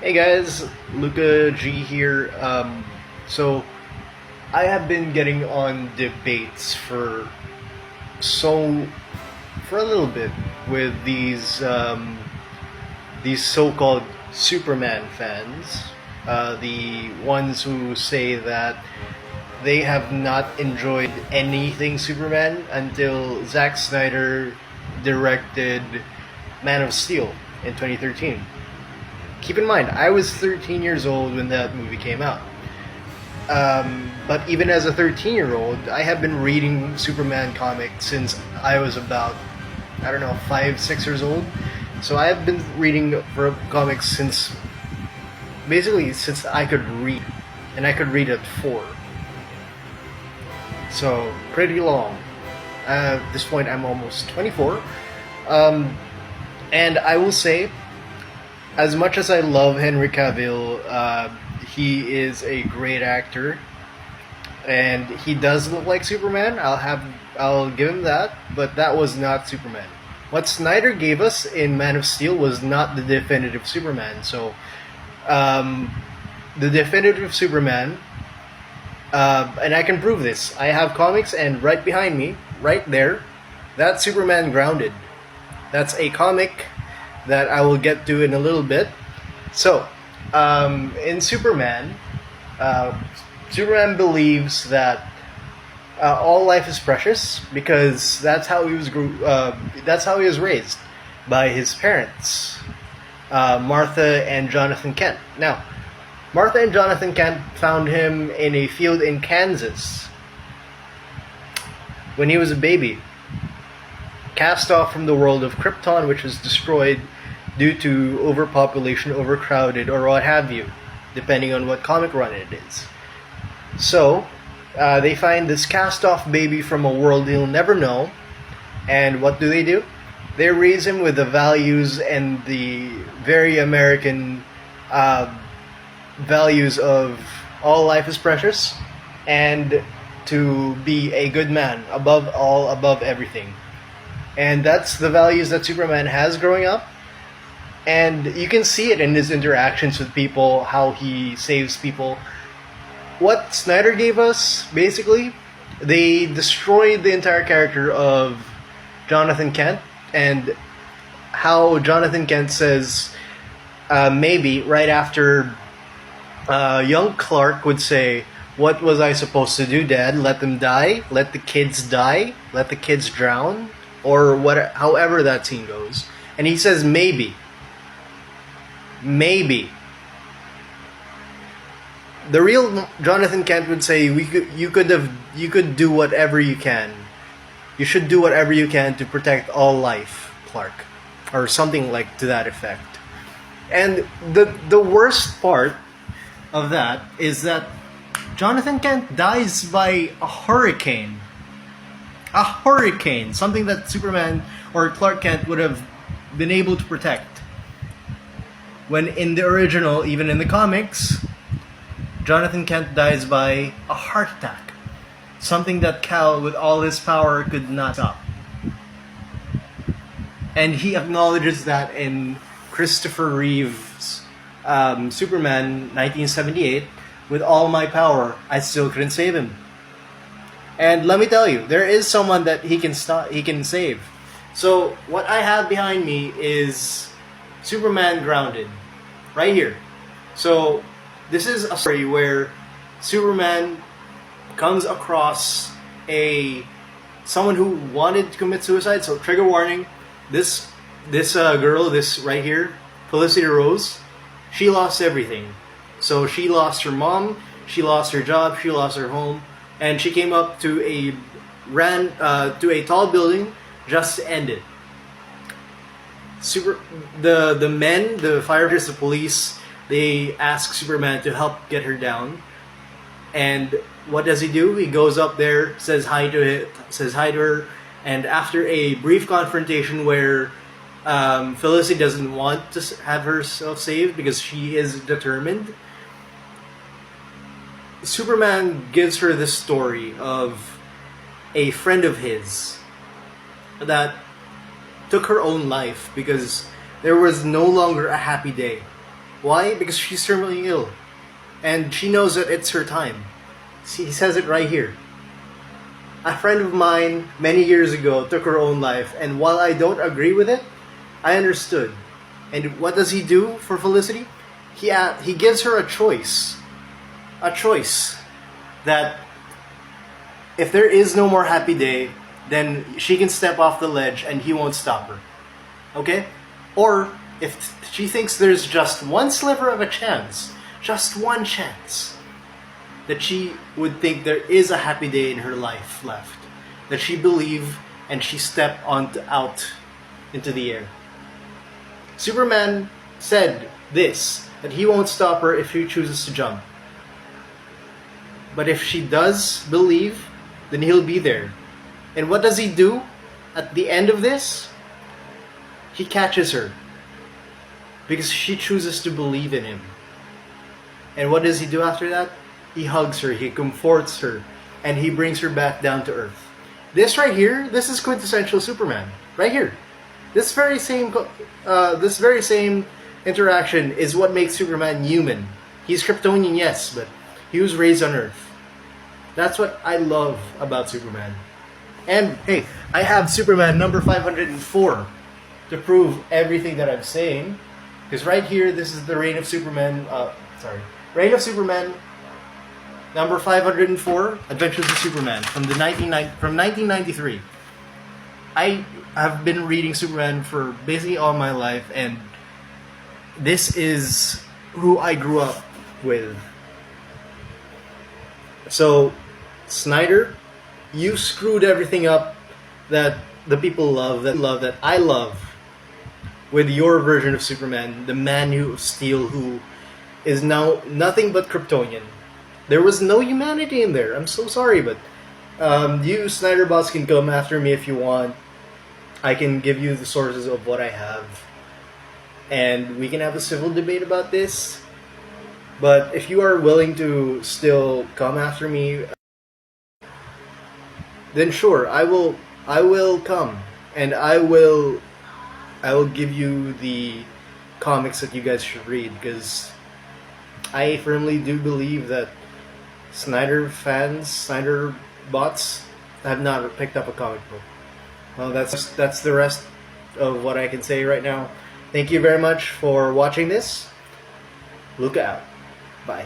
Hey guys, Luca G here. So I have been getting on debates so for a little bit with these so-called Superman fans, the ones who say that they have not enjoyed anything Superman until Zack Snyder directed Man of Steel in 2013. Keep in mind, I was 13 years old when that movie came out. But even as a 13-year-old, I have been reading Superman comics since I was about, I don't know, 5, 6 years old. So I have been reading for comics basically since I could read. And I could read at 4. So, pretty long. At this point, I'm almost 24. And I will say, as much as I love Henry Cavill, he is a great actor, and he does look like Superman. I'll give him that, but that was not Superman. What Snyder gave us in Man of Steel was not the definitive Superman. So, the definitive Superman, and I can prove this. I have comics, and right behind me, right there, that's Superman Grounded. That's a comic that I will get to in a little bit. So, in Superman, Superman believes that all life is precious because that's how he was raised by his parents, Martha and Jonathan Kent. Now, Martha and Jonathan Kent found him in a field in Kansas when he was a baby, cast off from the world of Krypton, which was destroyed due to overpopulation, overcrowded, or what have you, depending on what comic run it is. So, they find this cast-off baby from a world he'll never know, and what do? They raise him with the values and the very American values of all life is precious, and to be a good man, above all, above everything. And that's the values that Superman has growing up. And you can see it in his interactions with people, how he saves people. What Snyder gave us, basically, they destroyed the entire character of Jonathan Kent, and how Jonathan Kent says, maybe, right after young Clark would say, "What was I supposed to do, Dad? Let them die? Let the kids die? Let the kids drown?" Or however that scene goes. And he says, maybe. Maybe. The real Jonathan Kent would say, you could do whatever you can. You should do whatever you can to protect all life, Clark. Or something like to that effect. And the worst part of that is that Jonathan Kent dies by a hurricane. A hurricane, something that Superman or Clark Kent would have been able to protect. When in the original, even in the comics, Jonathan Kent dies by a heart attack. Something that Cal, with all his power, could not stop. And he acknowledges that in Christopher Reeve's Superman 1978, with all my power, I still couldn't save him. And let me tell you, there is someone that he can save. So what I have behind me is Superman Grounded, right here. So this is a story where Superman comes across someone who wanted to commit suicide. So trigger warning: this girl, this right here, Felicity Rose, she lost everything. So she lost her mom, she lost her job, she lost her home. And she came up to a tall building just to end it. The men, the firefighters, the police, they ask Superman to help get her down. And what does he do? He goes up there, says hi to her, and after a brief confrontation where Felicity doesn't want to have herself saved because she is determined, Superman gives her this story of a friend of his that took her own life because there was no longer a happy day. Why? Because she's terminally ill. And she knows that it's her time. He says it right here. A friend of mine many years ago took her own life, and while I don't agree with it, I understood. And what does he do for Felicity? He gives her a choice. A choice that if there is no more happy day, then she can step off the ledge and he won't stop her. Okay? Or if she thinks there's just one sliver of a chance, just one chance, that she would think there is a happy day in her life left, that she believe and she step out into the air. Superman said this, that he won't stop her if she chooses to jump. But if she does believe, then he'll be there. And what does he do at the end of this? He catches her because she chooses to believe in him. And what does he do after that? He hugs her, he comforts her, and he brings her back down to earth. This right here, this is quintessential Superman. Right here. This very same interaction is what makes Superman human. He's Kryptonian, yes, but he was raised on Earth. That's what I love about Superman. And hey, I have Superman number 504 to prove everything that I'm saying. Because right here, this is the Reign of Superman. Reign of Superman, number 504, Adventures of Superman from 1993. I have been reading Superman for basically all my life, and this is who I grew up with. So, Snyder, you screwed everything up that the people love, that I love, with your version of Superman, the Man of Steel, who is now nothing but Kryptonian. There was no humanity in there. I'm so sorry, but you Snyder bots can come after me if you want. I can give you the sources of what I have, and we can have a civil debate about this. But if you are willing to still come after me, then sure, I will come, and I will give you the comics that you guys should read, because I firmly do believe that Snyder bots have not picked up a comic book. Well, that's the rest of what I can say right now. Thank you very much for watching this. Look out. Bye.